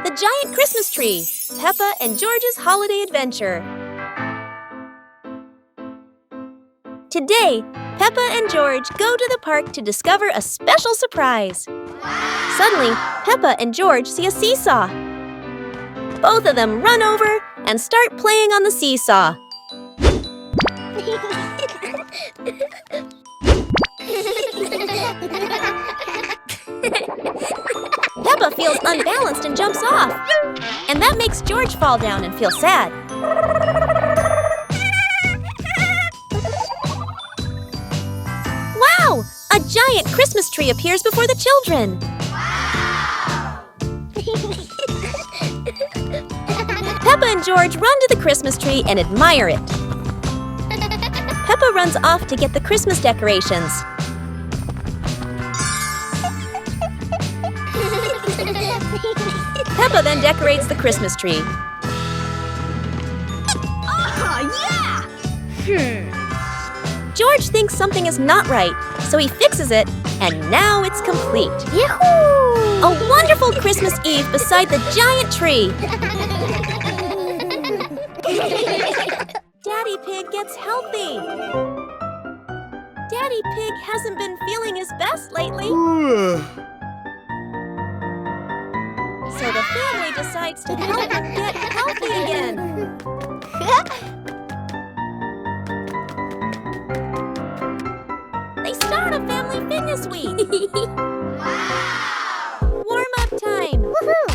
The Giant Christmas Tree, Peppa and George's Holiday Adventure. Today, Peppa and George go to the park to discover a special surprise. Suddenly, Peppa and George see a seesaw. Both of them run over and start playing on the seesaw. Peppa feels unbalanced and jumps off. And that makes George fall down and feel sad. Wow! A giant Christmas tree appears before the children. Peppa and George run to the Christmas tree and admire it. Peppa runs off to get the Christmas decorations. Peppa then decorates the Christmas tree. George thinks something is not right, so he fixes it, and now it's complete. Yahoo! A wonderful Christmas Eve beside the giant tree. Daddy Pig gets healthy. Daddy Pig hasn't been feeling his best lately. So the family decides to help him get healthy again. They start a family fitness week. Wow! Warm-up time. Woohoo!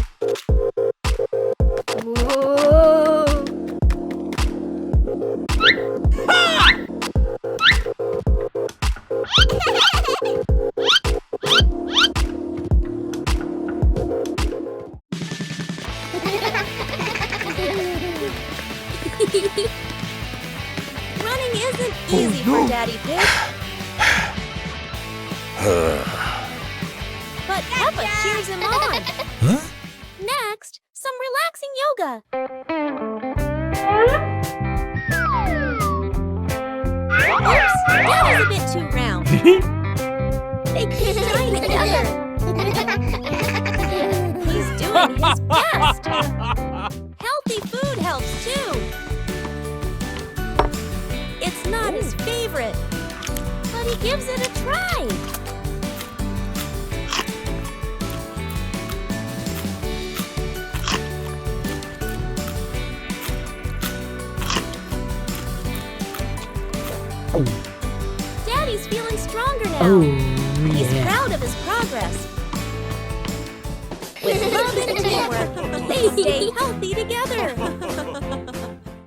Running isn't easy for Daddy Pig. But Peppa cheers him on. Huh? Next, some relaxing yoga. Oops, that is a bit too round. They keep trying together. He's doing his best. Healthy food helps too. It's not his favorite, but he gives it a try. Daddy's feeling stronger now. He's proud of his progress. With love and teamwork, they stay healthy together.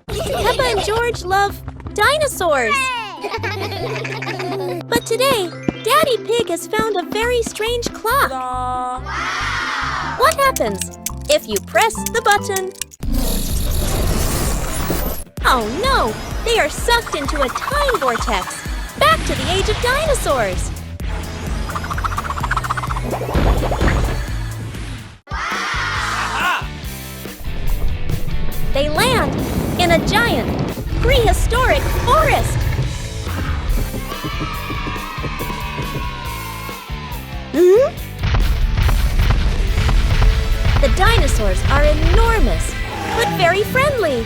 Peppa and George love dinosaurs. But today, Daddy Pig has found a very strange clock. What happens if you press the button? Oh no! They are sucked into a time vortex, back to the age of dinosaurs. They land in a giant, prehistoric forest. The dinosaurs are enormous, but very friendly.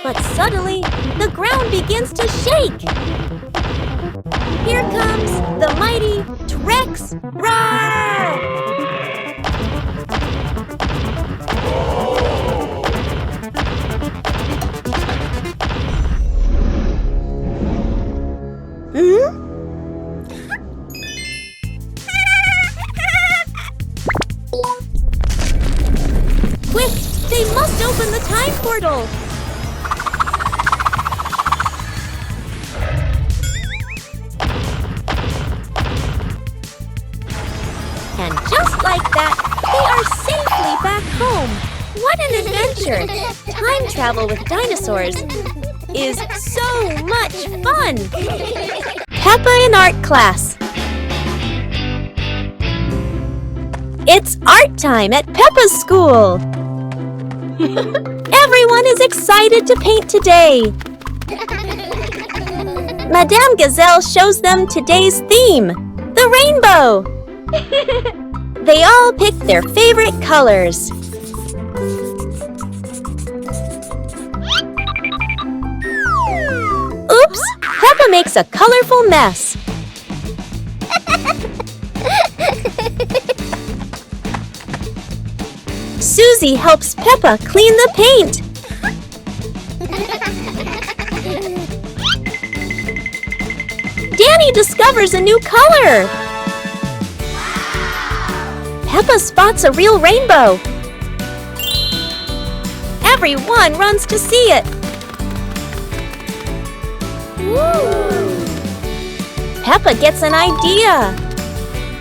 But suddenly, the ground begins to shake. Here comes the mighty T-Rex. Roar! Quick! They must open the time portal! And just like that, they are safely back home. What an adventure! Time travel with dinosaurs is so much fun! Peppa in art class. It's art time at Peppa's school. Everyone is excited to paint today. Madame Gazelle shows them today's theme, the rainbow. They all picked their favorite colors. Oops! Peppa makes a colorful mess. Susie helps Peppa clean the paint. Danny discovers a new color. Peppa spots a real rainbow. Everyone runs to see it. Peppa gets an idea.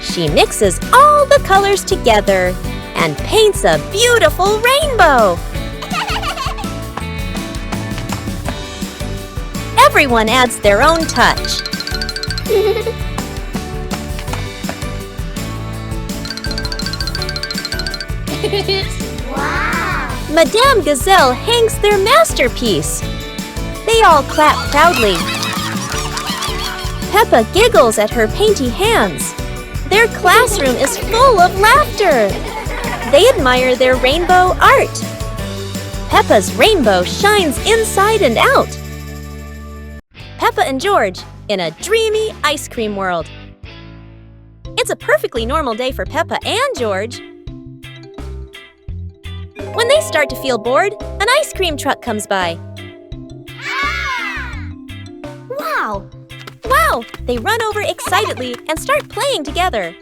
She mixes all the colors together and paints a beautiful rainbow. Everyone adds their own touch. Wow! Madame Gazelle hangs their masterpiece. They all clap proudly. Peppa giggles at her painty hands. Their classroom is full of laughter. They admire their rainbow art. Peppa's rainbow shines inside and out. Peppa and George in a dreamy ice cream world. It's a perfectly normal day for Peppa and George. When they start to feel bored, an ice cream truck comes by. Wow! Wow! They run over excitedly and start playing together.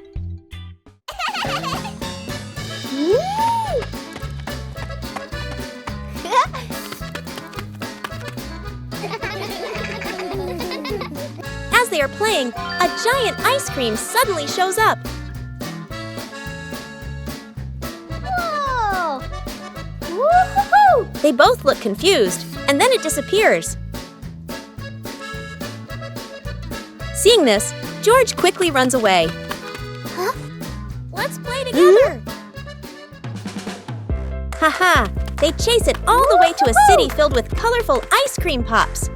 As they are playing, a giant ice cream suddenly shows up. Whoa! Woo-hoo-hoo! They both look confused, and then it disappears. Seeing this, George quickly runs away. Huh? Let's play together! Haha! They chase it all the way to a city filled with colorful ice cream pops.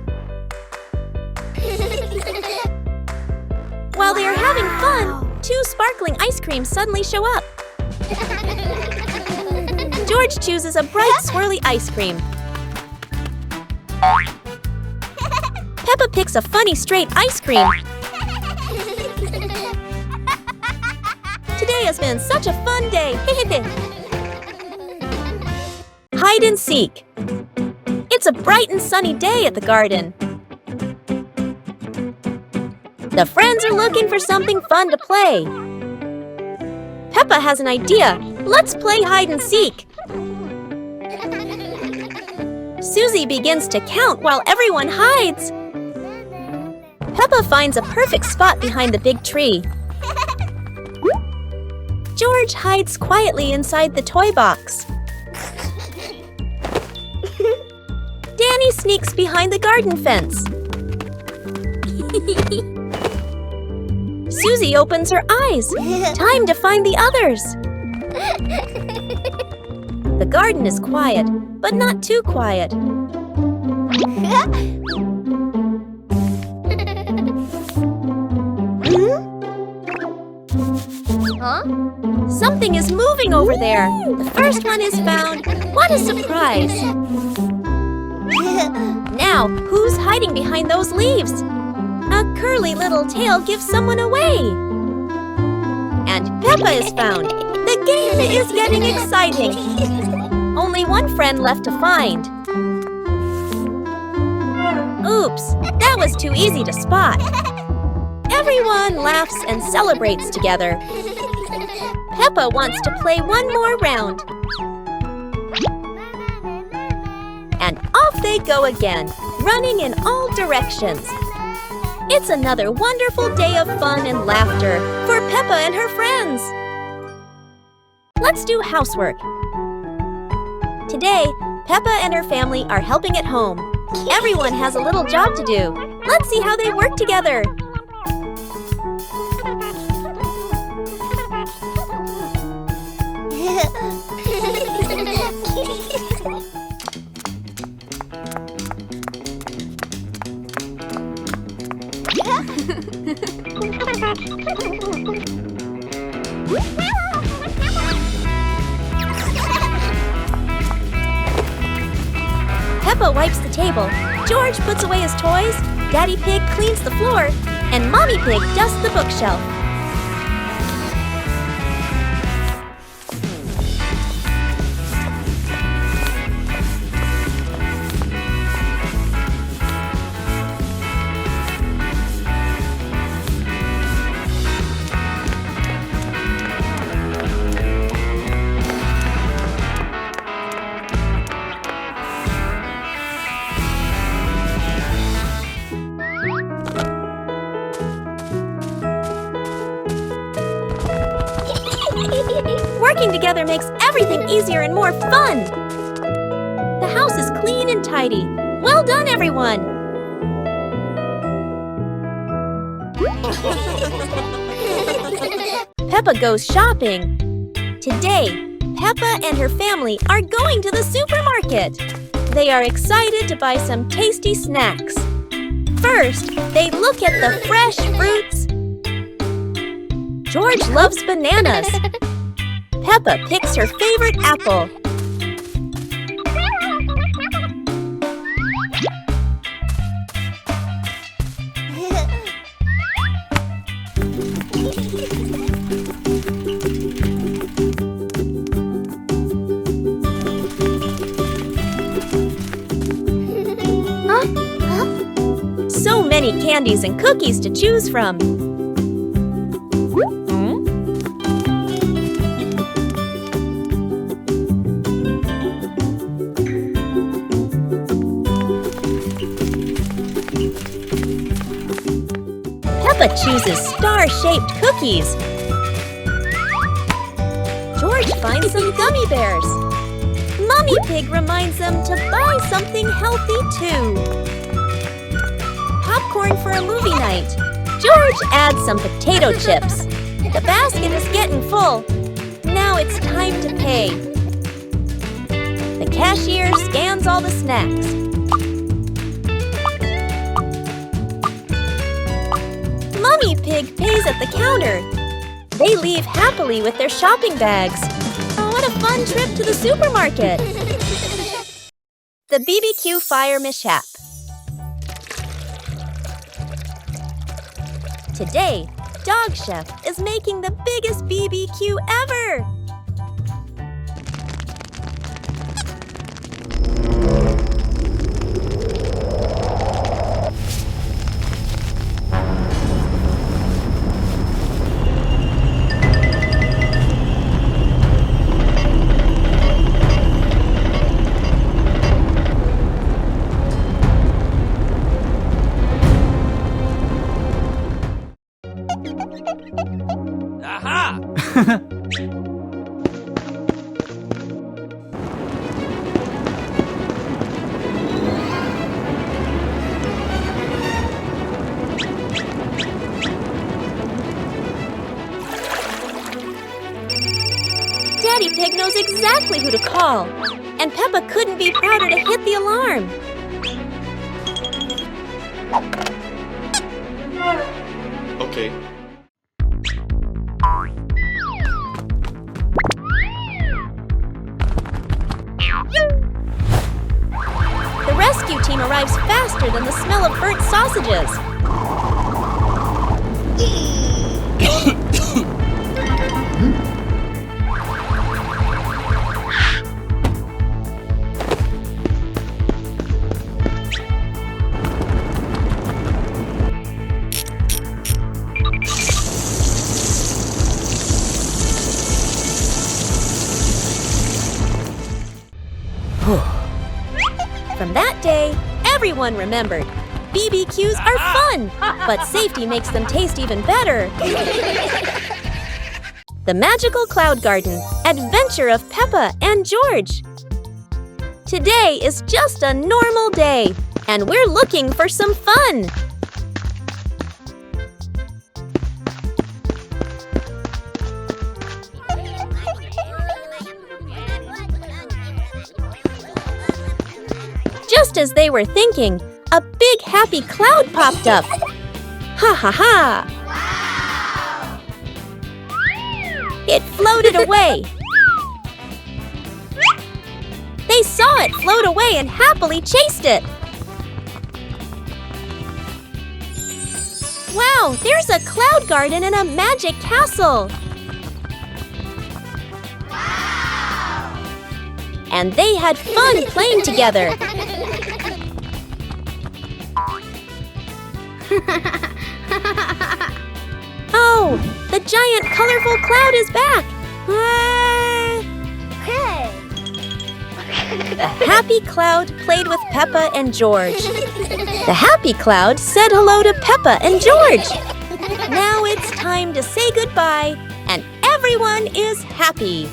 While they are having fun, 2 sparkling ice creams suddenly show up. George chooses a bright, swirly ice cream. Peppa picks a funny, straight ice cream. Today has been such a fun day! Hide and seek. It's a bright and sunny day at the garden. The friends are looking for something fun to play. Peppa has an idea. Let's play hide and seek. Susie begins to count while everyone hides. Peppa finds a perfect spot behind the big tree. George hides quietly inside the toy box. Danny sneaks behind the garden fence. Susie opens her eyes. Time to find the others. The garden is quiet, but not too quiet. Huh? Something is moving over there. The first one is found. What a surprise! Now, who's hiding behind those leaves? A curly little tail gives someone away. And Peppa is found. The game is getting exciting. Only one friend left to find. Oops, that was too easy to spot. Everyone laughs and celebrates together. Peppa wants to play one more round. And off they go again, running in all directions. It's another wonderful day of fun and laughter for Peppa and her friends. Let's do housework. Today, Peppa and her family are helping at home. Everyone has a little job to do. Let's see how they work together. Peppa wipes the table, George puts away his toys, Daddy Pig cleans the floor, and Mommy Pig dusts the bookshelf. Working together makes everything easier and more fun! The house is clean and tidy. Well done, everyone! Peppa goes shopping. Today, Peppa and her family are going to the supermarket. They are excited to buy some tasty snacks. First, they look at the fresh fruits. George loves bananas. Peppa picks her favorite apple. So many candies and cookies to choose from. Peppa chooses star-shaped cookies. George finds some gummy bears. Mommy Pig reminds them to buy something healthy too. Popcorn for a movie night. George adds some potato chips. The basket is getting full. Now it's time to pay. The cashier scans all the snacks. Mommy Pig pays at the counter. They leave happily with their shopping bags. Oh, what a fun trip to the supermarket! The BBQ fire mishap. Today, Dog Chef is making the biggest BBQ ever! Daddy Pig knows exactly who to call, and Peppa couldn't be prouder to hit the alarm. Okay. The rescue team arrives faster than the smell of burnt sausages. From that day, everyone remembered, BBQs are fun, but safety makes them taste even better. The Magical Cloud Garden, Adventure of Peppa and George. Today is just a normal day, and we're looking for some fun. Just as they were thinking, a big happy cloud popped up. Ha ha ha! It floated away. They They saw it float away and happily chased it. Wow, there's a cloud garden and a magic castle. Wow! And they had fun playing together. Oh, the giant colorful cloud is back. Hey! The happy cloud played with Peppa and George. The happy cloud said hello to Peppa and George. Now it's time to say goodbye, and everyone is happy.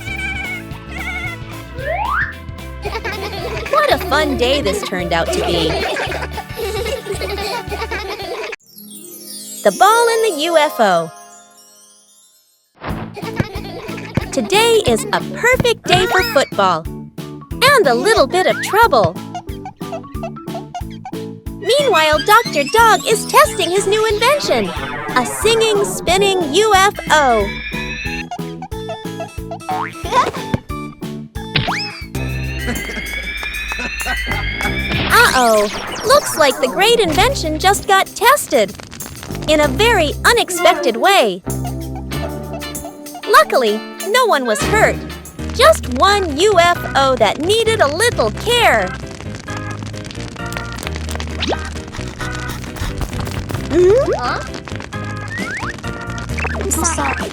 What a fun day this turned out to be. The ball and the UFO. Today is a perfect day for football. And a little bit of trouble. Meanwhile, Dr. Dog is testing his new invention, a singing, spinning UFO. Uh-oh, looks like the great invention just got tested in a very unexpected way. Luckily, no one was hurt. Just one UFO that needed a little care. Huh? I'm so sorry.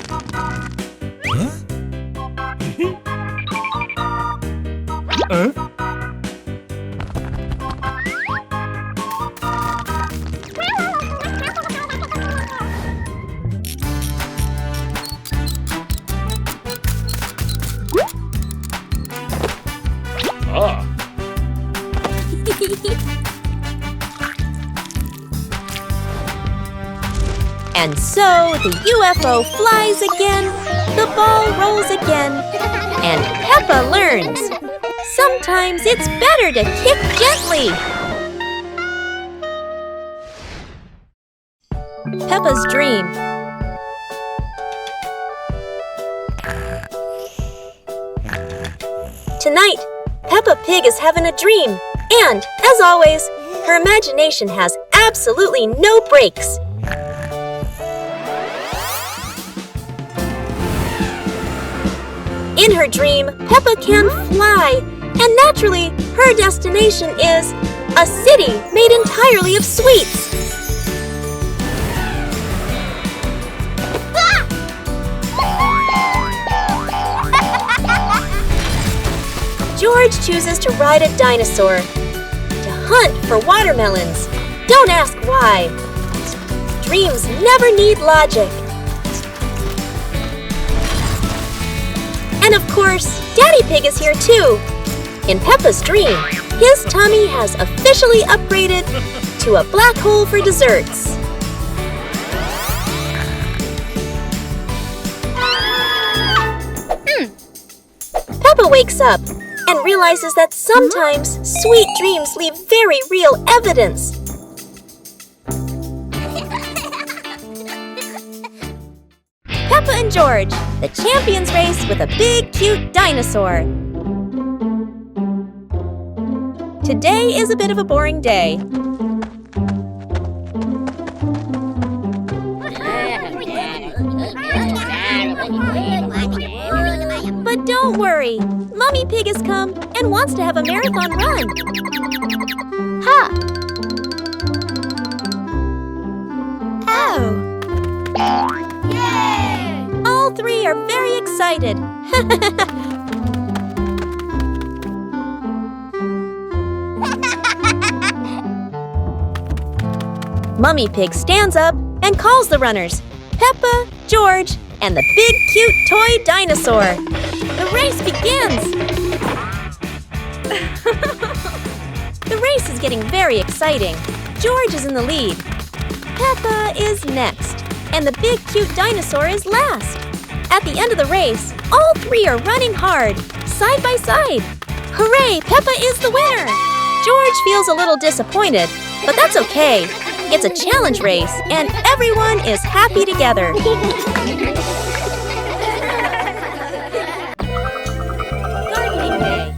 And so the UFO flies again, the ball rolls again, and Peppa learns. Sometimes it's better to kick gently. Peppa's dream. Tonight, Peppa Pig is having a dream, and, as always, her imagination has absolutely no brakes. In her dream, Peppa can fly, and naturally, her destination is a city made entirely of sweets. George chooses to ride a dinosaur, to hunt for watermelons. Don't ask why. Dreams never need logic. And of course, Daddy Pig is here too. In Peppa's dream, his tummy has officially upgraded to a black hole for desserts. Peppa wakes up and realizes that sometimes sweet dreams leave very real evidence. Peppa and George, the champions race with a big, cute dinosaur. Today is a bit of a boring day. But don't worry, Mummy Pig has come and wants to have a marathon run. Ha! Oh! Yay! All three are very excited. Mummy Pig stands up and calls the runners, Peppa, George, and the big cute toy dinosaur. The race begins! The race is getting very exciting. George is in the lead. Peppa is next, and the big cute dinosaur is last. At the end of the race, all three are running hard, side by side. Hooray, Peppa is the winner! George feels a little disappointed, but that's okay. It's a challenge race, and everyone is happy together. Gardening Day.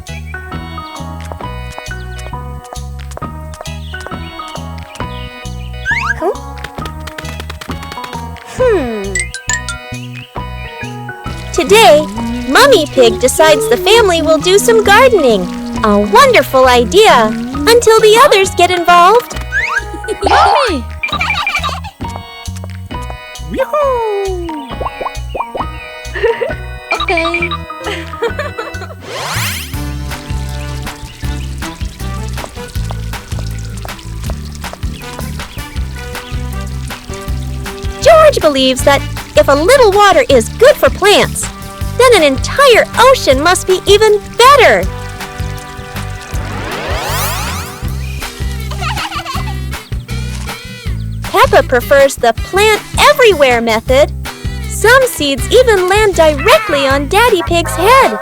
Today, Mummy Pig decides the family will do some gardening. A wonderful idea, until the others get involved. Mommy! Okay. George believes that if a little water is good for plants, then an entire ocean must be even better. Peppa prefers the plant everywhere method. Some seeds even land directly on Daddy Pig's head.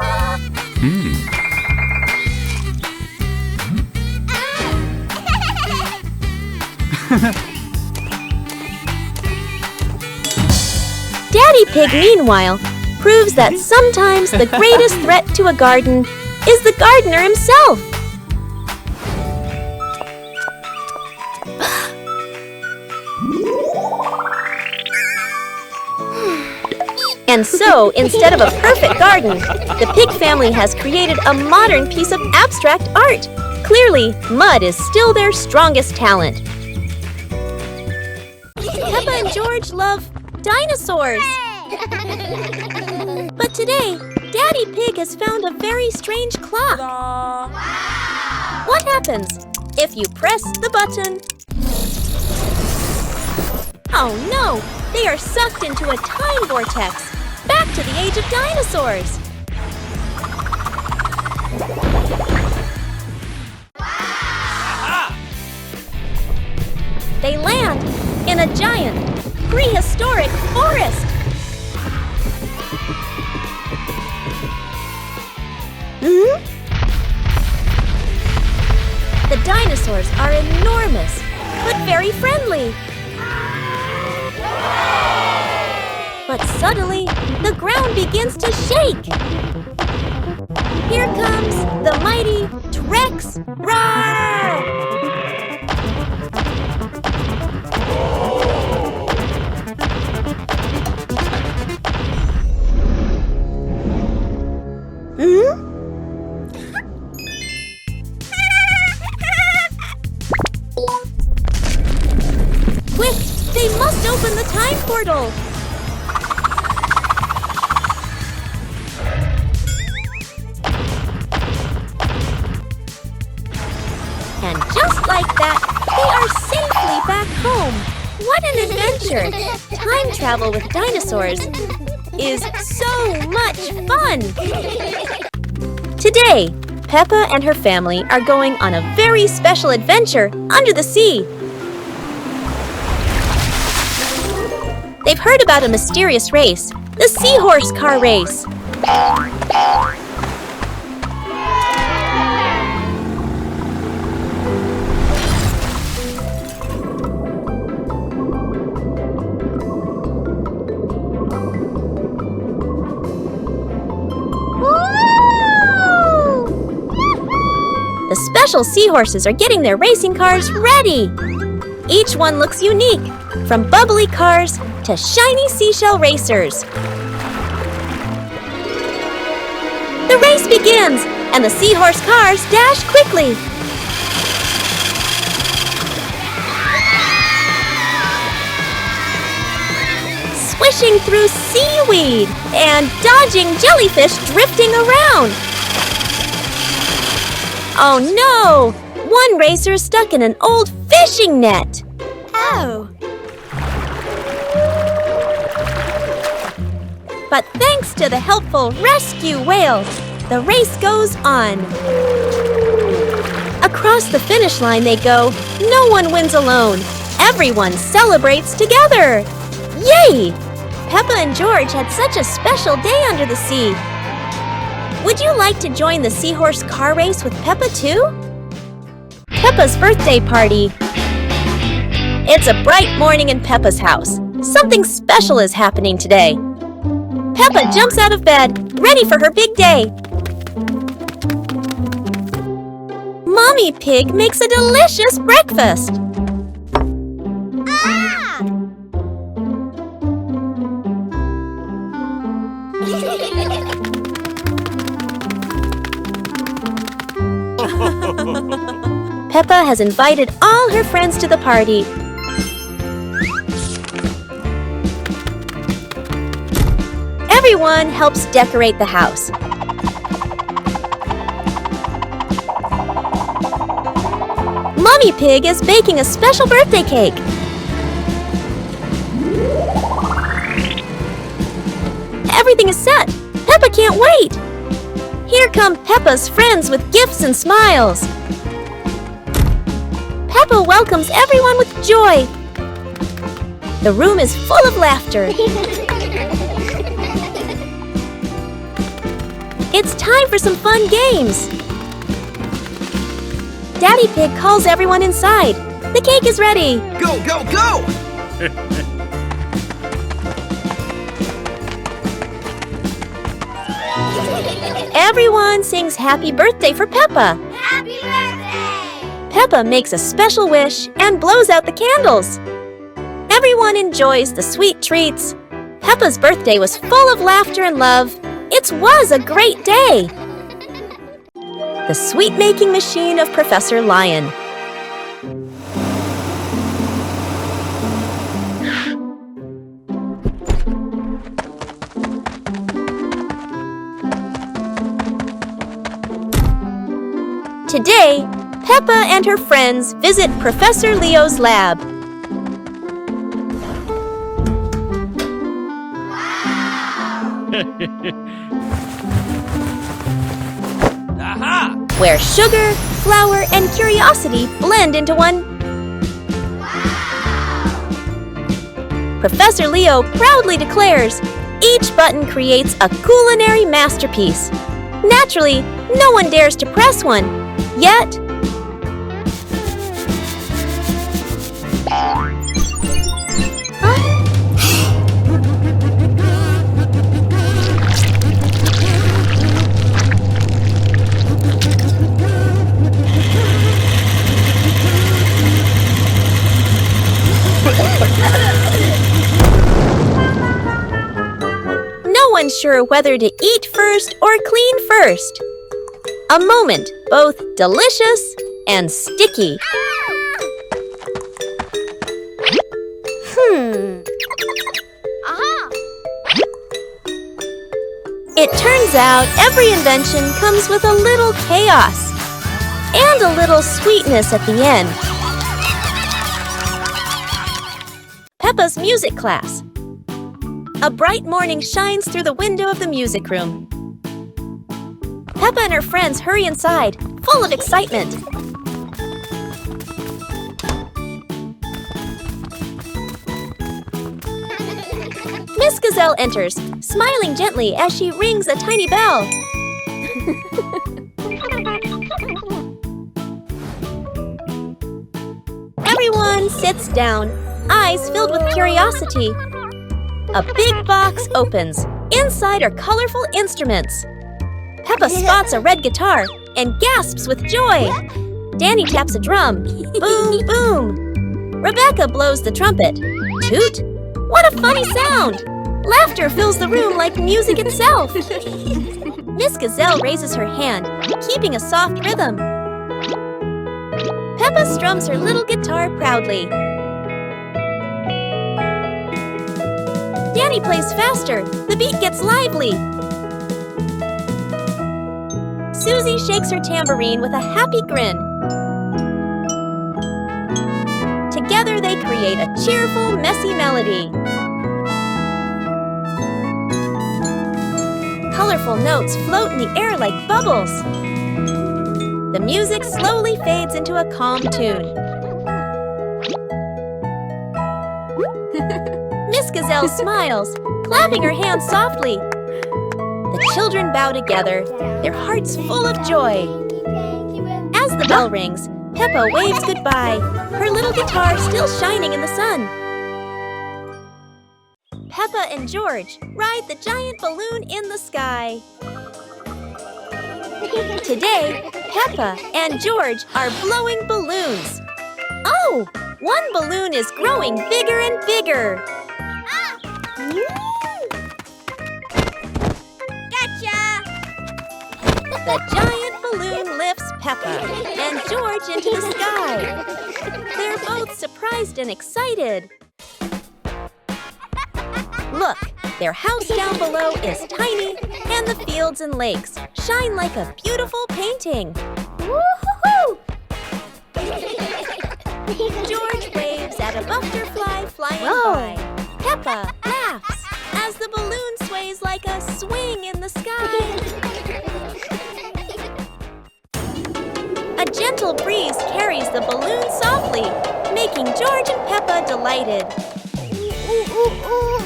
Daddy Pig, meanwhile, proves that sometimes the greatest threat to a garden is the gardener himself. And so, instead of a perfect garden, the pig family has created a modern piece of abstract art. Clearly, mud is still their strongest talent. Peppa and George love dinosaurs. But today, Daddy Pig has found a very strange clock. What happens if you press the button? Oh no! They are sucked into a time vortex, back to the age of dinosaurs. They land in a giant, prehistoric forest. The dinosaurs are enormous, but very friendly. But suddenly, the ground begins to shake. Here comes the mighty T-Rex. Roar! Quick! They must open the time portal! And just like that, they are safely back home. What an adventure! Time travel with dinosaurs is so much fun! Today, Peppa and her family are going on a very special adventure under the sea. They've heard about a mysterious race, the seahorse car race. The special seahorses are getting their racing cars ready. Each one looks unique, from bubbly cars to shiny seashell racers. The race begins, and the seahorse cars dash quickly. Swishing through seaweed and dodging jellyfish drifting around. Oh no! One racer is stuck in an old fishing net. Oh. But thanks to the helpful rescue whales, the race goes on. Across the finish line they go. No one wins alone. Everyone celebrates together. Yay! Peppa and George had such a special day under the sea. Would you like to join the seahorse car race with Peppa too? Peppa's birthday party. It's a bright morning in Peppa's house. Something special is happening today. Peppa jumps out of bed, ready for her big day. Mommy Pig makes a delicious breakfast. Peppa has invited all her friends to the party. Everyone helps decorate the house. Mummy Pig is baking a special birthday cake. Everything is set. Peppa can't wait. Here come Peppa's friends with gifts and smiles. Peppa welcomes everyone with joy. The room is full of laughter. It's time for some fun games. Daddy Pig calls everyone inside. The cake is ready. Go, go, go! Everyone sings happy birthday for Peppa. Happy birthday! Peppa makes a special wish and blows out the candles. Everyone enjoys the sweet treats. Peppa's birthday was full of laughter and love. It was a great day. The sweet-making machine of Professor Lion. Today, Peppa and her friends visit Professor Leo's lab. Aha! Where sugar, flour, and curiosity blend into one. Professor Leo proudly declares, each button creates a culinary masterpiece. Naturally, no one dares to press one, yet... No one's sure whether to eat first or clean first. A moment both delicious and sticky. It turns out every invention comes with a little chaos and a little sweetness at the end. Peppa's music class. A bright morning shines through the window of the music room. Peppa and her friends hurry inside, full of excitement. Miss Gazelle enters, smiling gently as she rings a tiny bell. Everyone sits down, eyes filled with curiosity. A big box opens. Inside are colorful instruments. Peppa spots a red guitar and gasps with joy. Danny taps a drum. Boom, boom. Rebecca blows the trumpet. Toot! What a funny sound! Laughter fills the room like music itself. Miss Gazelle raises her hand, keeping a soft rhythm. Peppa strums her little guitar proudly. Danny plays faster. The beat gets lively. Susie shakes her tambourine with a happy grin. Together they create a cheerful, messy melody. Colorful notes float in the air like bubbles. The music slowly fades into a calm tune. Miss Gazelle smiles, clapping her hands softly. The children bow together, their hearts full of joy. As the bell rings, Peppa waves goodbye, her little guitar still shining in the sun. Peppa and George ride the giant balloon in the sky. Today, Peppa and George are blowing balloons. Oh, one balloon is growing bigger and bigger. The giant balloon lifts Peppa and George into the sky. They're both surprised and excited. Look, their house down below is tiny, and the fields and lakes shine like a beautiful painting. Woo-hoo-hoo! George waves at a butterfly flying Whoa. by. Peppa laughs as the balloon sways like a swing in the sky. A gentle breeze carries the balloon softly, making George and Peppa delighted. Ooh, ooh, ooh.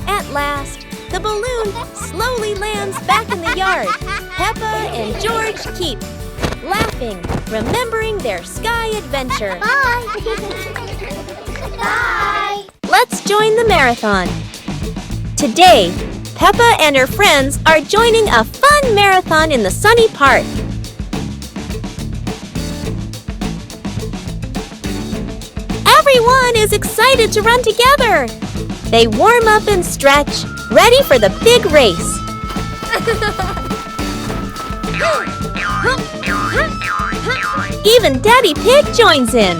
At last, the balloon slowly lands back in the yard. Peppa and George keep laughing, remembering their sky adventure. Bye. Bye. Let's join the marathon. Today, Peppa and her friends are joining a fun marathon in the sunny park. Everyone is excited to run together. They warm up and stretch, ready for the big race. Even Daddy Pig joins in.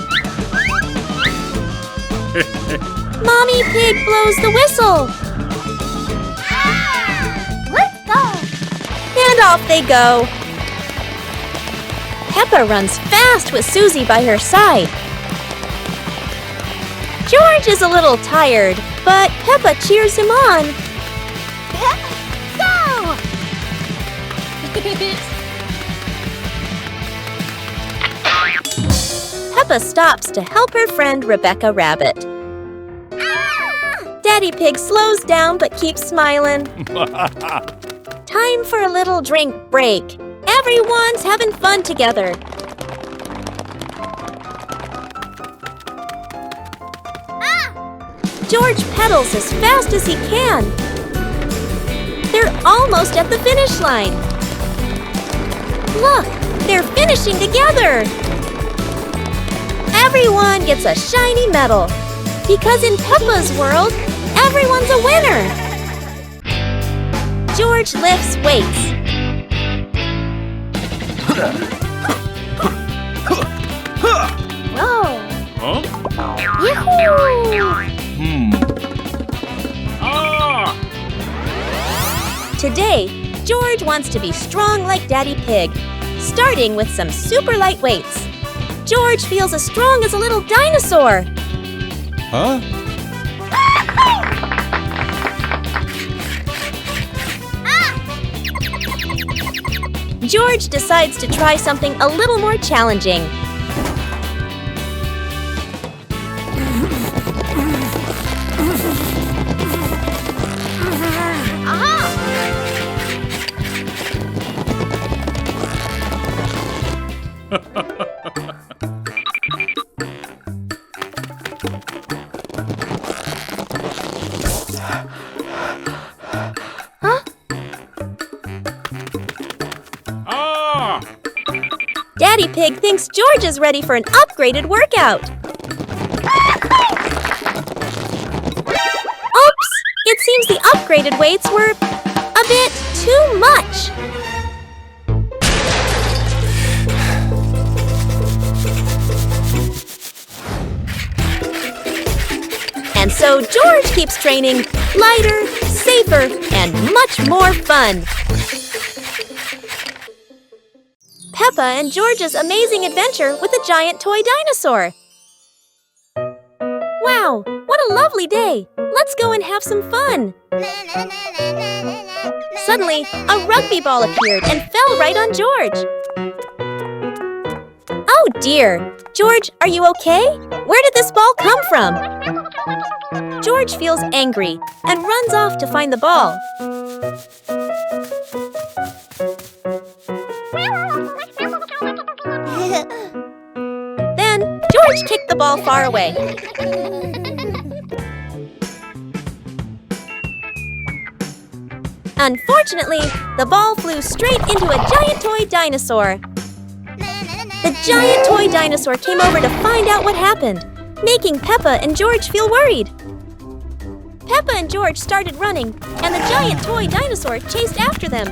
Mommy Pig blows the whistle. Let's go. And off they go. Peppa runs fast with Susie by her side. George is a little tired, but Peppa cheers him on. Go. Peppa stops to help her friend Rebecca Rabbit. Daddy Pig slows down but keeps smiling. Time for a little drink break. Everyone's having fun together. George pedals as fast as he can. They're almost at the finish line. Look, they're finishing together. Everyone gets a shiny medal. Because in Peppa's world, everyone's a winner. George lifts weights. Whoa. Huh? Yahoo! Today, George wants to be strong like Daddy Pig, starting with some super light weights. George feels as strong as a little dinosaur. Huh? George decides to try something a little more challenging. Daddy Pig thinks George is ready for an upgraded workout. Oops! It seems the upgraded weights were a bit too much. And so George keeps training lighter, safer, and much more fun. Peppa and George's amazing adventure with a giant toy dinosaur. Wow, what a lovely day! Let's go and have some fun. Suddenly, a rugby ball appeared and fell right on George. Oh dear! George, are you okay? Where did this ball come from? George feels angry and runs off to find the ball. Then, George kicked the ball far away. Unfortunately, the ball flew straight into a giant toy dinosaur. The giant toy dinosaur came over to find out what happened, making Peppa and George feel worried. Peppa and George started running, and the giant toy dinosaur chased after them.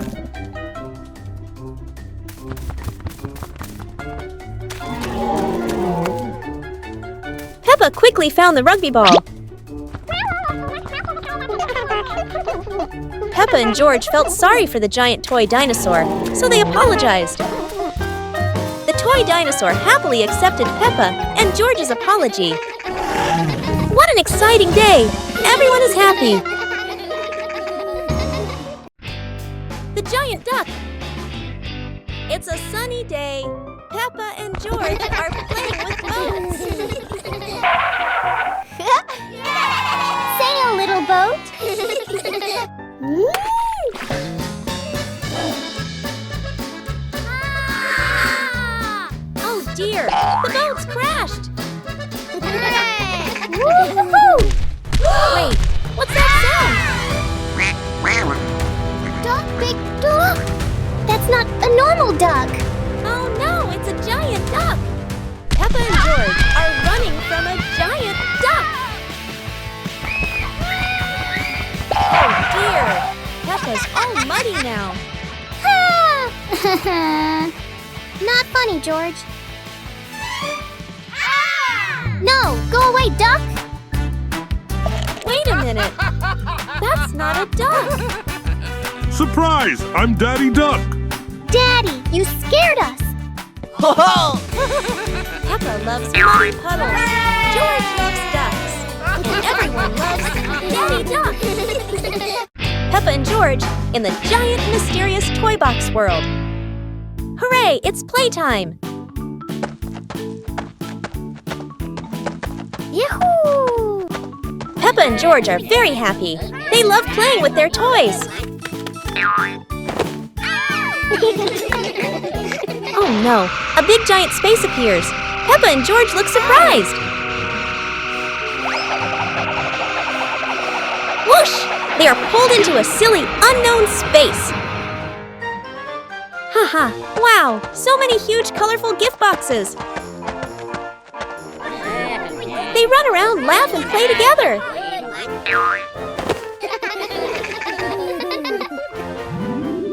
Peppa quickly found the rugby ball. Peppa and George felt sorry for the giant toy dinosaur, so they apologized. The toy dinosaur happily accepted Peppa and George's apology. What an exciting day! Everyone is happy. The giant duck. It's a sunny day. Peppa and George are playing with boats. Sail, little boat. Oh dear, the boat's crashed. Woo-hoo-hoo! Wait, what's that Duck, big duck. That's not a normal duck. sound? Oh no, it's a giant duck. Peppa and George are running from a giant duck. Oh dear, Peppa's all muddy now. Not funny, George. No, go away, duck. Wait a minute, that's not a duck. Surprise! I'm Daddy Duck. Daddy, you scared us. Ho ho! Peppa loves muddy puddles. George loves ducks. And everyone loves Daddy Duck. Peppa and George in the giant mysterious toy box world. Hooray, it's playtime. Yahoo! Peppa and George are very happy. They love playing with their toys. Oh no, a big giant space appears. Peppa and George look surprised. Whoosh! They are pulled into a silly, unknown space. Haha, wow, so many huge, colorful gift boxes. They run around, laugh, and play together.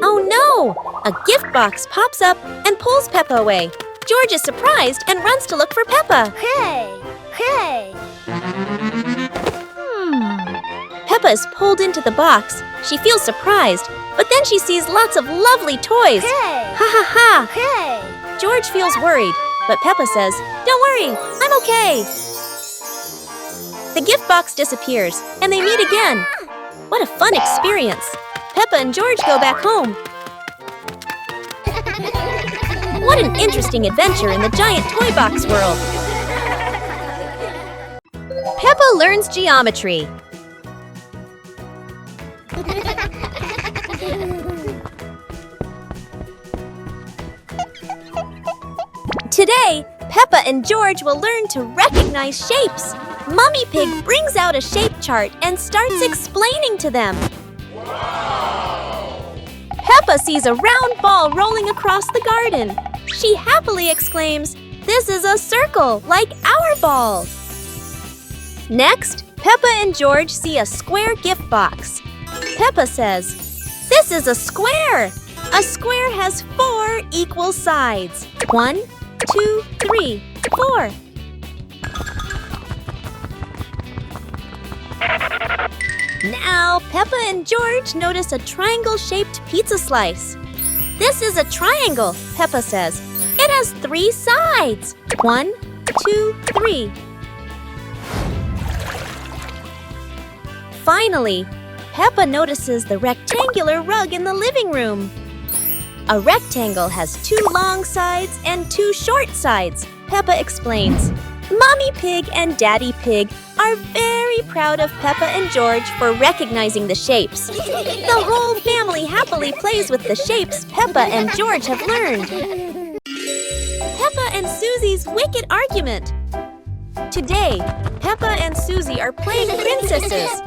Oh no! A gift box pops up and pulls Peppa away. George is surprised and runs to look for Peppa. Hey! Peppa is pulled into the box. She feels surprised, but then she sees lots of lovely toys. Hey! Ha ha ha! Hey! George feels worried, but Peppa says, "Don't worry, I'm okay." The gift box disappears, and they meet again. What a fun experience! Peppa and George go back home. What an interesting adventure in the giant toy box world! Peppa learns geometry. Today, Peppa and George will learn to recognize shapes. Mummy Pig brings out a shape chart and starts explaining to them. Peppa sees a round ball rolling across the garden. She happily exclaims, "This is a circle, like our ball." Next, Peppa and George see a square gift box. Peppa says, "This is a square. A square has 4 equal sides. 1, 2, 3, 4. Now, Peppa and George notice a triangle-shaped pizza slice. "This is a triangle," Peppa says. "It has 3 sides. 1, 2, 3. Finally, Peppa notices the rectangular rug in the living room. A rectangle has 2 long sides and 2 short sides, Peppa explains. Mommy Pig and Daddy Pig are very proud of Peppa and George for recognizing the shapes. The whole family happily plays with the shapes Peppa and George have learned. Peppa and Susie's wicked argument. Today, Peppa and Susie are playing princesses.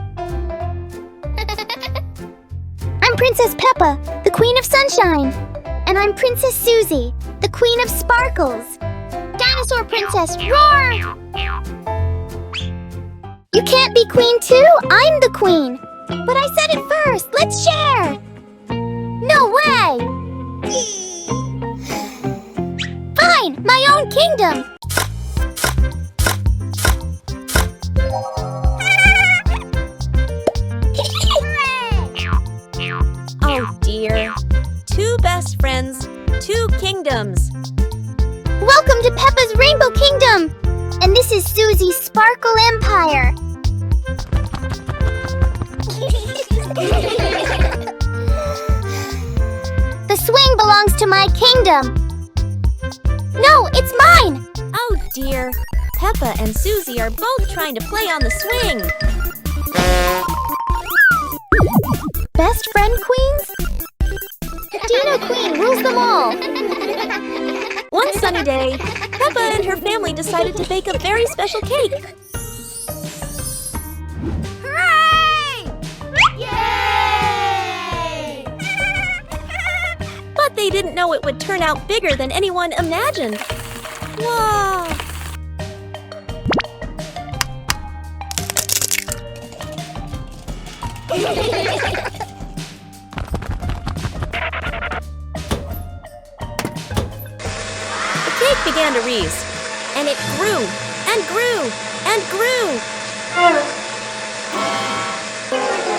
I'm Princess Peppa, the Queen of Sunshine. And I'm Princess Susie, the Queen of Sparkles. Dinosaur Princess, roar! You can't be queen too. I'm the queen. But I said it first. Let's share. No way. Fine, my own kingdom. Oh dear. Two best friends, two kingdoms. Welcome to Peppa's Rainbow Kingdom. And this is Susie's Sparkle Empire. The swing belongs to my kingdom. No, it's mine. Oh dear. Peppa and Susie are both trying to play on the swing. Best friend queens? Dino Queen rules them all. One sunny day, Peppa and her family decided to bake a very special cake. Hooray! Yay! But they didn't know it would turn out bigger than anyone imagined. Wow! The cake began to rise, and it grew and grew and grew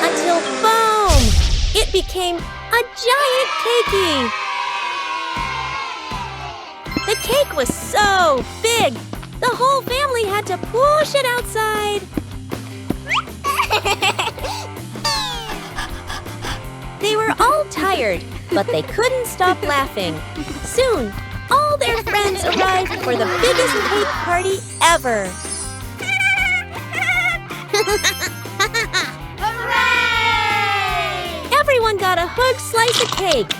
until, boom! It became a giant cakey. The cake was so big, the whole family had to push it outside. They were all tired, but they couldn't stop laughing. Soon, all their friends arrived for the biggest cake party ever. Hooray! Everyone got a huge slice of cake.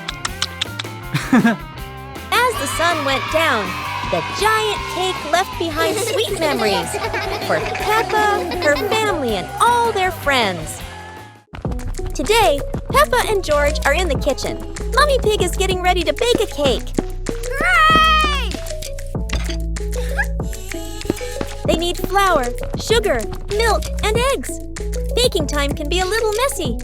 As the sun went down, the giant cake left behind sweet memories for Peppa, her family, and all their friends. Today, Peppa and George are in the kitchen. Mummy Pig is getting ready to bake a cake. Hooray! They need flour, sugar, milk, and eggs. Baking time can be a little messy.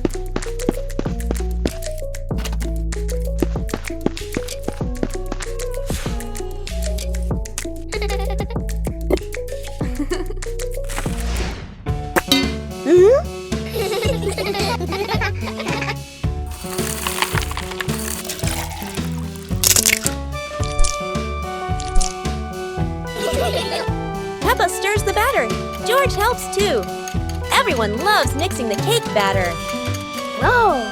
Peppa stirs the batter. George helps too. Everyone loves mixing the cake batter. Whoa!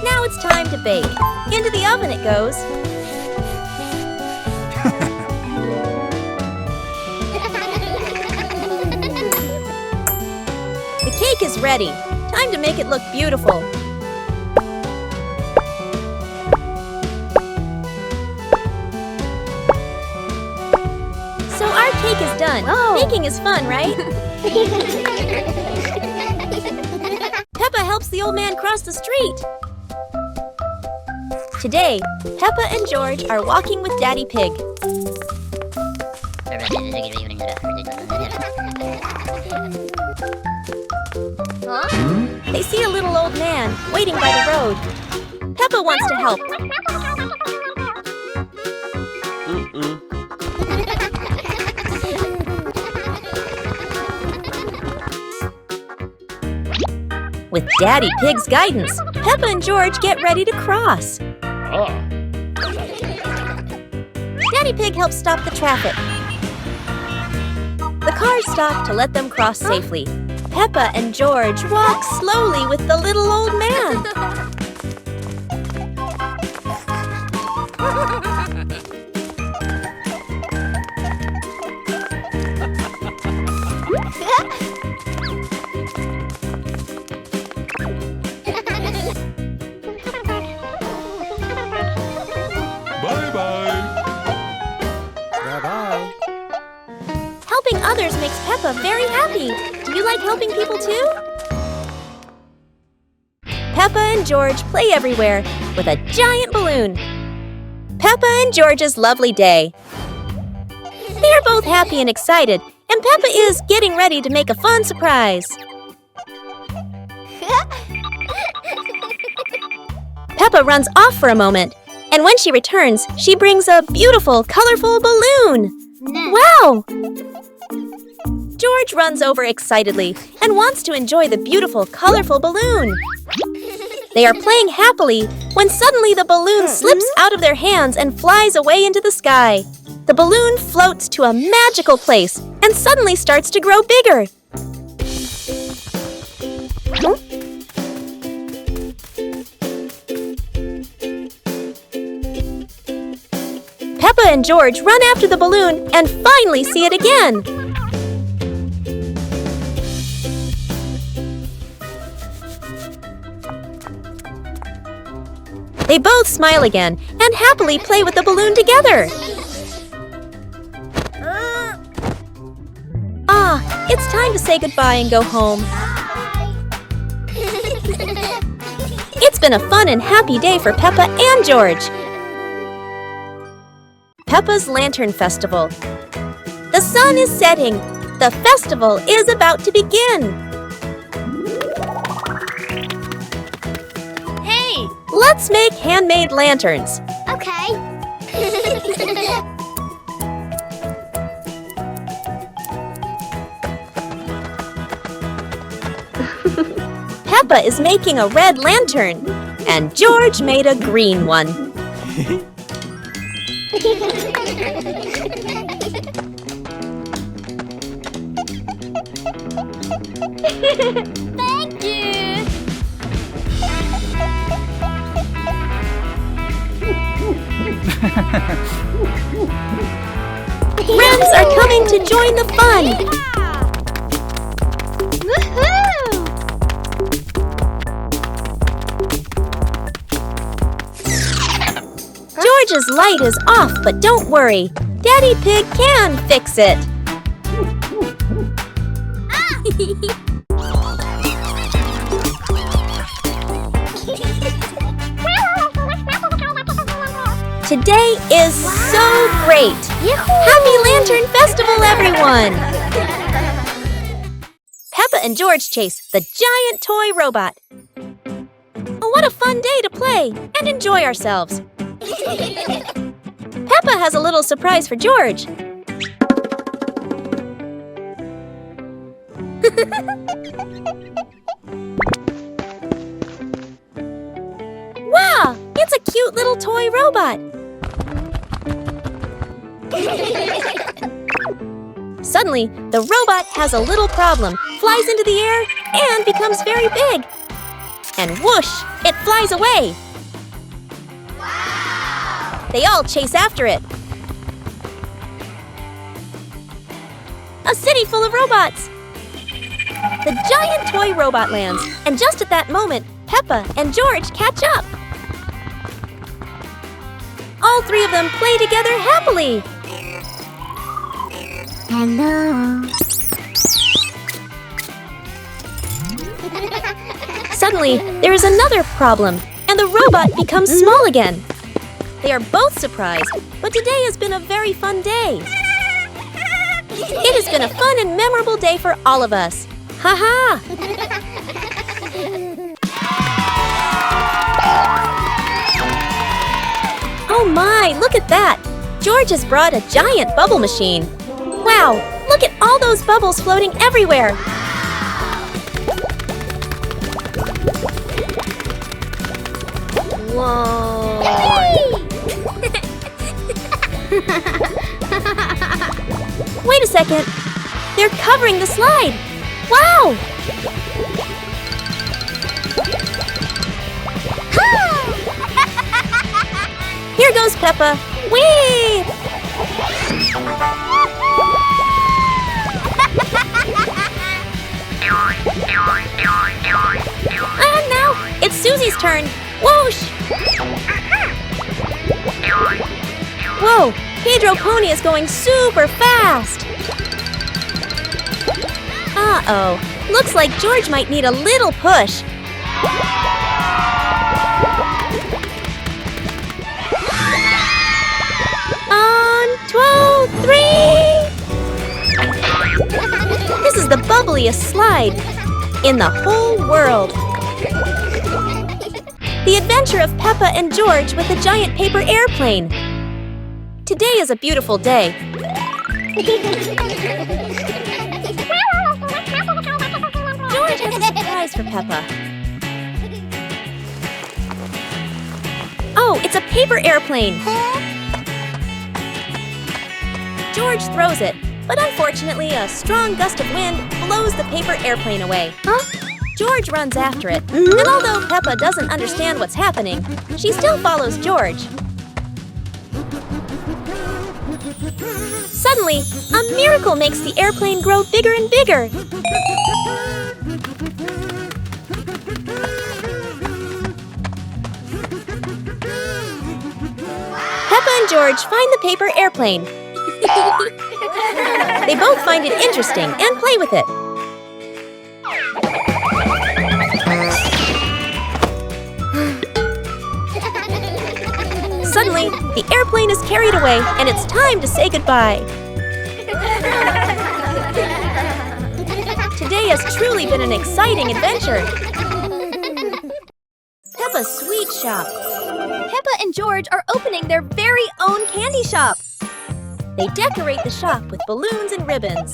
Now it's time to bake. Into the oven it goes. The cake is ready. Time to make it look beautiful. So our cake is done. Whoa. Baking is fun, right? Peppa helps the old man cross the street. Today, Peppa and George are walking with Daddy Pig. They see a little old man waiting by the road. Peppa wants to help. With Daddy Pig's guidance, Peppa and George get ready to cross. Daddy Pig helps stop the traffic. The cars stop to let them cross safely. Peppa and George walk slowly with the little old man. Bye-bye. Bye-bye. Helping others makes Peppa very happy. Do you like helping people too? Peppa and George play everywhere with a giant balloon. Peppa and George's lovely day. They are both happy and excited, and Peppa is getting ready to make a fun surprise. Peppa runs off for a moment, and when she returns, she brings a beautiful, colorful balloon. Wow! George runs over excitedly and wants to enjoy the beautiful, colorful balloon. They are playing happily when suddenly the balloon slips out of their hands and flies away into the sky. The balloon floats to a magical place and suddenly starts to grow bigger. Peppa and George run after the balloon and finally see it again. They both smile again and happily play with the balloon together. It's time to say goodbye and go home. It's been a fun and happy day for Peppa and George. Peppa's Lantern Festival. The sun is setting. The festival is about to begin. Hey! Let's make handmade lanterns. Okay. Peppa is making a red lantern, and George made a green one. Thank you! Friends are coming to join the fun. Woohoo! George's light is off, but don't worry. Daddy Pig can fix it. Today is so great. Happy Lantern Festival, everyone! Peppa and George chase the giant toy robot. Oh, what a fun day to play and enjoy ourselves. Peppa has a little surprise for George. Wow, it's a cute little toy robot. Suddenly, the robot has a little problem, flies into the air, and becomes very big. And whoosh, it flies away. They all chase after it. A city full of robots. The giant toy robot lands, and just at that moment, Peppa and George catch up. All three of them play together happily. Hello. Suddenly, there is another problem, and the robot becomes small again. They are both surprised, but today has been a very fun day. It has been a fun and memorable day for all of us. Ha-ha! Oh my, look at that! George has brought a giant bubble machine. Wow, look at all those bubbles floating everywhere. Whoa! Wait a second. They're covering the slide. Wow! Here goes Peppa. Whee! And now it's Susie's turn. Whoosh! Whoa! Pedro Pony is going super fast. Uh-oh. Looks like George might need a little push. bubbliest slide in the whole world. The Adventure of Peppa and George with a giant paper airplane. Today is a beautiful day. George has a surprise for Peppa. Oh, it's a paper airplane. George throws it, but unfortunately a strong gust of wind blows the paper airplane away. George runs after it, and although Peppa doesn't understand what's happening, she still follows George. Suddenly, a miracle makes the airplane grow bigger and bigger. Peppa and George find the paper airplane. They both find it interesting and play with it. Suddenly, the airplane is carried away, and it's time to say goodbye. Today has truly been an exciting adventure. Peppa's Sweet Shop. Peppa and George are opening their very own candy shop. They decorate the shop with balloons and ribbons.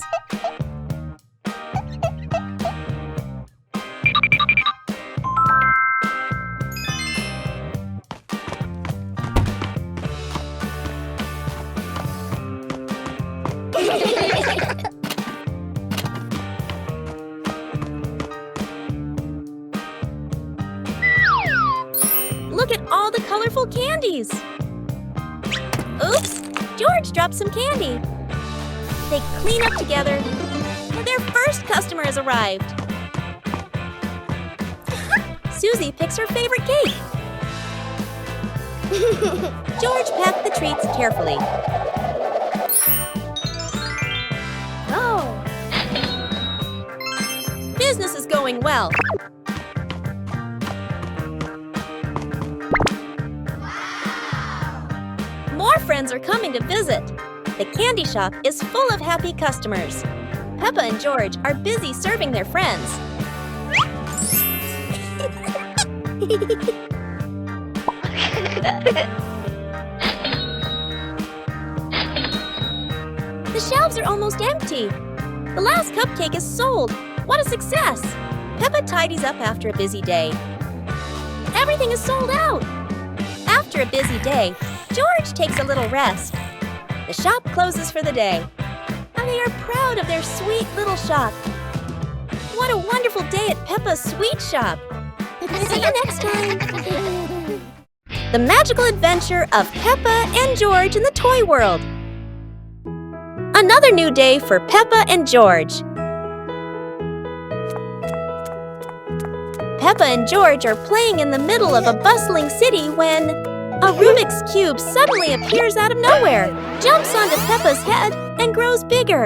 Look at all the colorful candies! Oops! George dropped some candy. They clean up together, and their first customer has arrived. Susie picks her favorite cake. George packed the treats carefully. Oh! Business is going well. More friends are coming to visit. The candy shop is full of happy customers. Peppa and George are busy serving their friends. The shelves are almost empty. The last cupcake is sold. What a success! Peppa tidies up after a busy day. Everything is sold out. After a busy day, George takes a little rest. The shop closes for the day, and they are proud of their sweet little shop. What a wonderful day at Peppa's Sweet Shop. See you next time. The magical adventure of Peppa and George in the toy world. Another new day for Peppa and George. Peppa and George are playing in the middle of a bustling city when a Rubik's Cube suddenly appears out of nowhere, jumps onto Peppa's head, and grows bigger.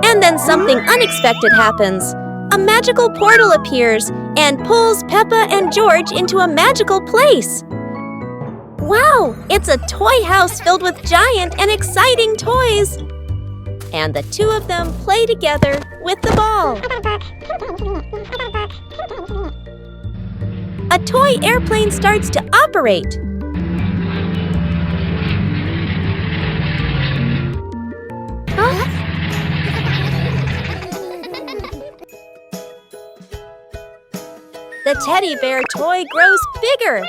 And then something unexpected happens. A magical portal appears and pulls Peppa and George into a magical place. Wow! It's a toy house filled with giant and exciting toys. And the two of them play together with the ball. A toy airplane starts to operate. The teddy bear toy grows bigger.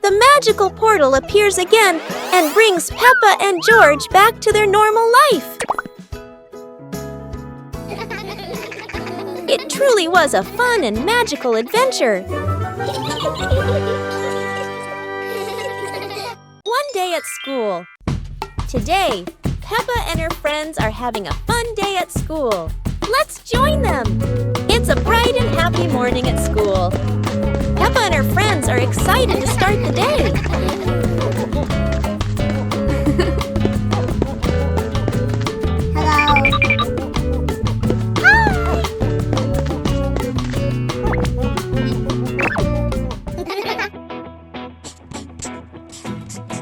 The magical portal appears again and brings Peppa and George back to their normal life. It truly was a fun and magical adventure. One day at school. Today, Peppa and her friends are having a fun day at school. Let's join them! It's a bright and happy morning at school. Peppa and her friends are excited to start the day.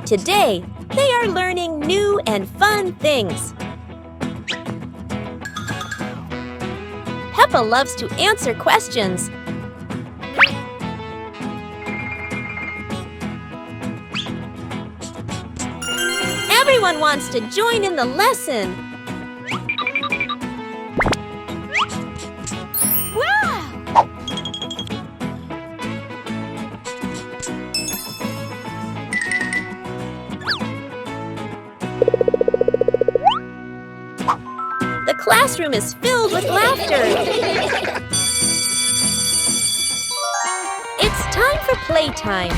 Today, They are learning new and fun things. Peppa loves to answer questions. Everyone wants to join in the lesson. The classroom is filled with laughter. It's time for playtime.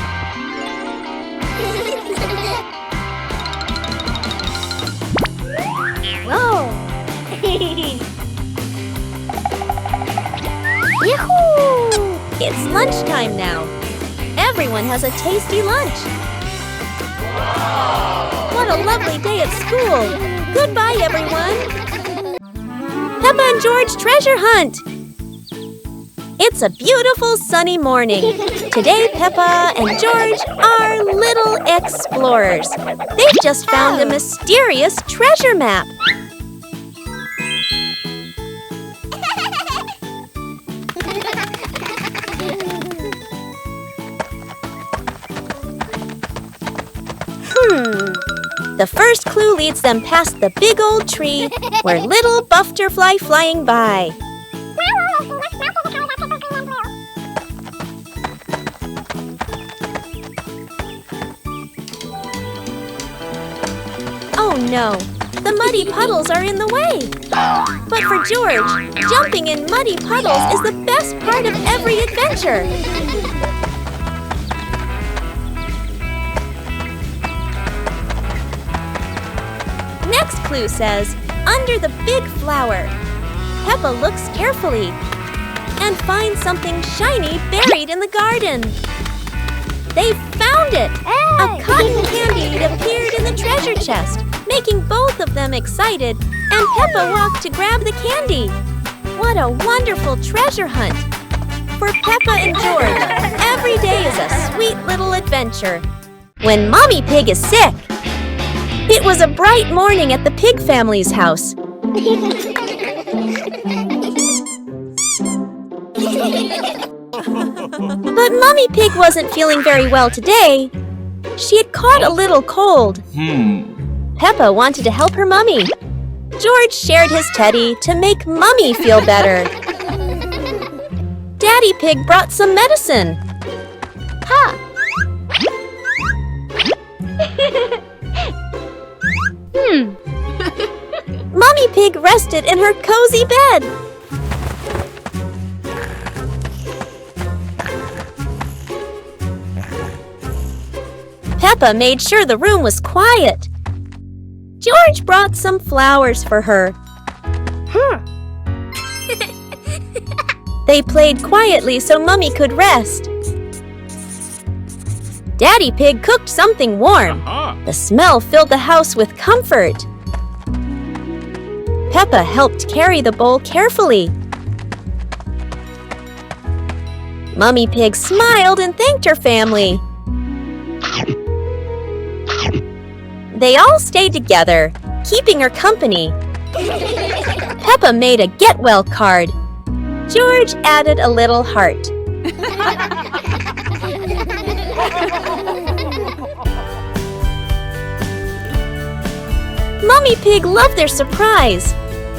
Whoa! Yahoo! It's lunchtime now. Everyone has a tasty lunch. What a lovely day at school. Goodbye, everyone. Peppa and George treasure hunt. It's a beautiful sunny morning. Today, Peppa and George are little explorers. They've just found a mysterious treasure map. The first clue leads them past the big old tree where little butterfly flying by. Oh no, the muddy puddles are in the way. But for George, jumping in muddy puddles is the best part of every adventure. Next clue says, under the big flower. Peppa looks carefully and finds something shiny buried in the garden. They found it! A cotton candy appeared in the treasure chest, making both of them excited, and Peppa walked to grab the candy. What a wonderful treasure hunt! For Peppa and George, every day is a sweet little adventure. When Mommy Pig is sick. It was a bright morning at the pig family's house. But Mommy Pig wasn't feeling very well today. She had caught a little cold. Peppa wanted to help her mummy. George shared his teddy to make Mummy feel better. Daddy Pig brought some medicine. Ha! Mommy Pig rested in her cozy bed. Peppa made sure the room was quiet. George brought some flowers for her. They played quietly so Mummy could rest. Daddy Pig cooked something warm. The smell filled the house with comfort. Peppa helped carry the bowl carefully. Mummy Pig smiled and thanked her family. They all stayed together, keeping her company. Peppa made a get well card. George added a little heart. Mummy Pig loved their surprise.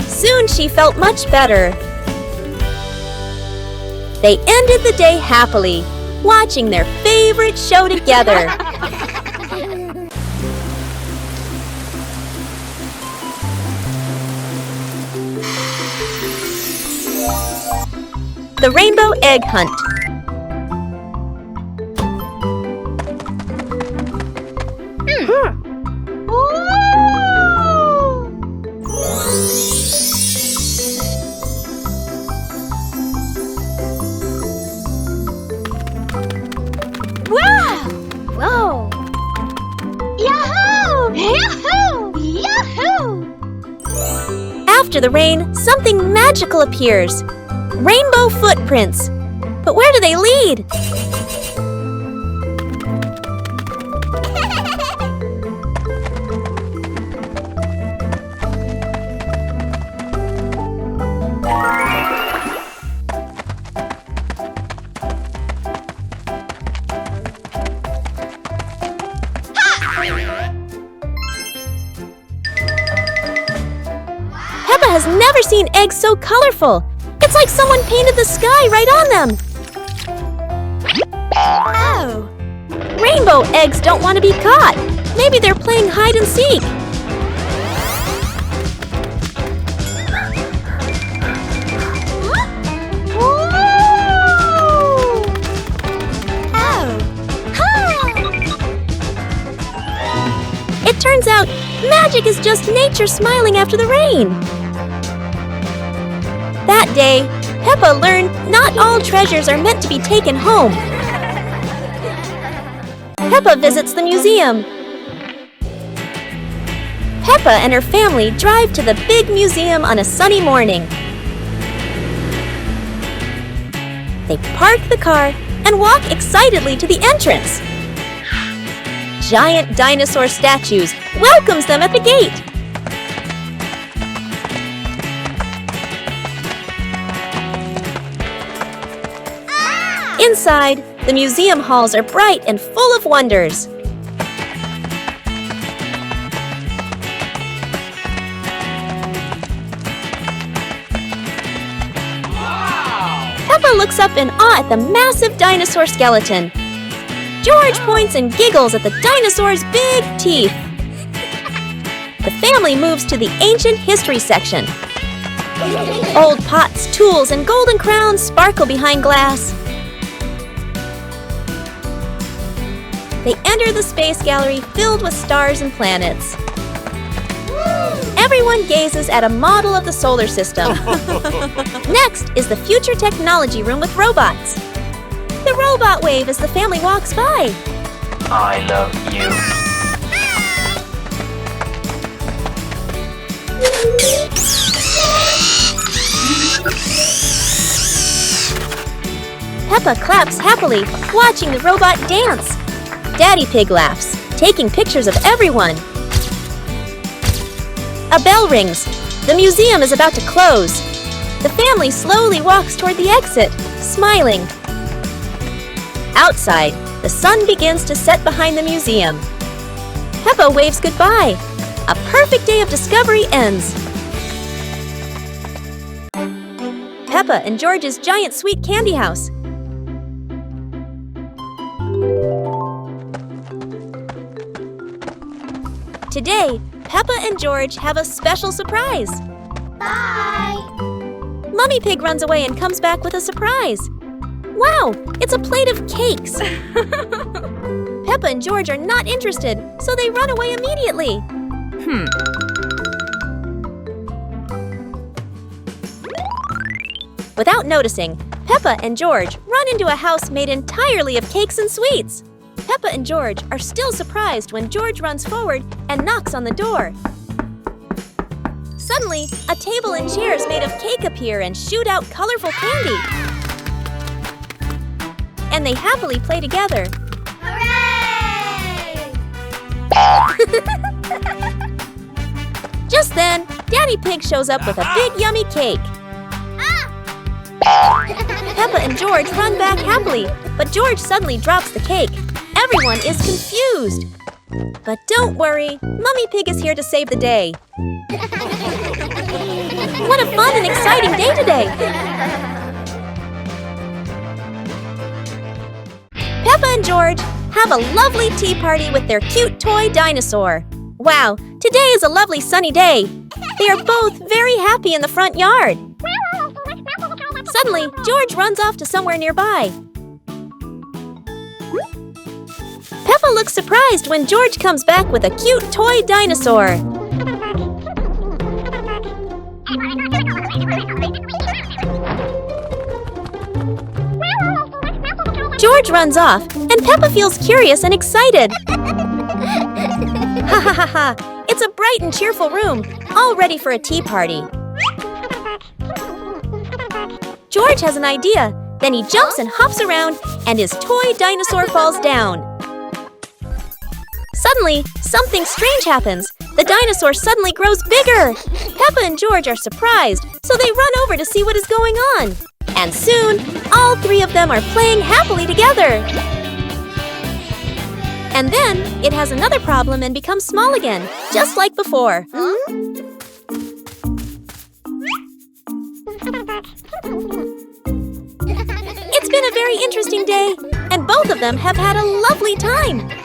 Soon she felt much better. They ended the day happily, watching their favorite show together. The Rainbow Egg Hunt. Wow! Whoa! Yahoo! Yahoo! Yahoo! After the rain, something magical appears. Rainbow footprints. But where do they lead? has never seen eggs so colorful. It's like someone painted the sky right on them. Oh. Rainbow eggs don't want to be caught. Maybe they're playing hide and seek. It turns out, magic is just nature smiling after the rain. That day, Peppa learned not all treasures are meant to be taken home. Peppa visits the museum. Peppa and her family drive to the big museum on a sunny morning. They park the car and walk excitedly to the entrance. Giant dinosaur statues welcomes them at the gate. Inside, the museum halls are bright and full of wonders. Peppa looks up in awe at the massive dinosaur skeleton. George points and giggles at the dinosaur's big teeth. The family moves to the ancient history section. Old pots, tools, and golden crowns sparkle behind glass. They enter the space gallery filled with stars and planets. Everyone gazes at a model of the solar system. Next is the future technology room with robots. The robot wave as the family walks by. I love you. Peppa claps happily, watching the robot dance. Daddy Pig laughs, taking pictures of everyone. A bell rings. The museum is about to close. The family slowly walks toward the exit, smiling. Outside, the sun begins to set behind the museum. Peppa waves goodbye. A perfect day of discovery ends. Peppa and George's giant sweet candy house. Today, Peppa and George have a special surprise. Bye! Mummy Pig runs away and comes back with a surprise. Wow, it's a plate of cakes. Peppa and George are not interested, so they run away immediately. Without noticing, Peppa and George run into a house made entirely of cakes and sweets. Peppa and George are still surprised when George runs forward and knocks on the door. Suddenly, a table and chairs made of cake appear and shoot out colorful candy. And they happily play together. Hooray! Just then, Daddy Pig shows up with a big yummy cake. Peppa and George run back happily, but George suddenly drops the cake. Everyone is confused. But don't worry, Mummy Pig is here to save the day. What a fun and exciting day today! Peppa and George have a lovely tea party with their cute toy dinosaur. Wow, today is a lovely sunny day. They are both very happy in the front yard. Suddenly, George runs off to somewhere nearby. Peppa looks surprised when George comes back with a cute toy dinosaur. George runs off, and Peppa feels curious and excited. Ha ha ha ha! It's a bright and cheerful room, all ready for a tea party. George has an idea. Then he jumps and hops around, and his toy dinosaur falls down. Suddenly, something strange happens. The dinosaur suddenly grows bigger. Peppa and George are surprised, so they run over to see what is going on. And soon, all three of them are playing happily together. And then, it has another problem and becomes small again, just like before. It's been a very interesting day, and both of them have had a lovely time.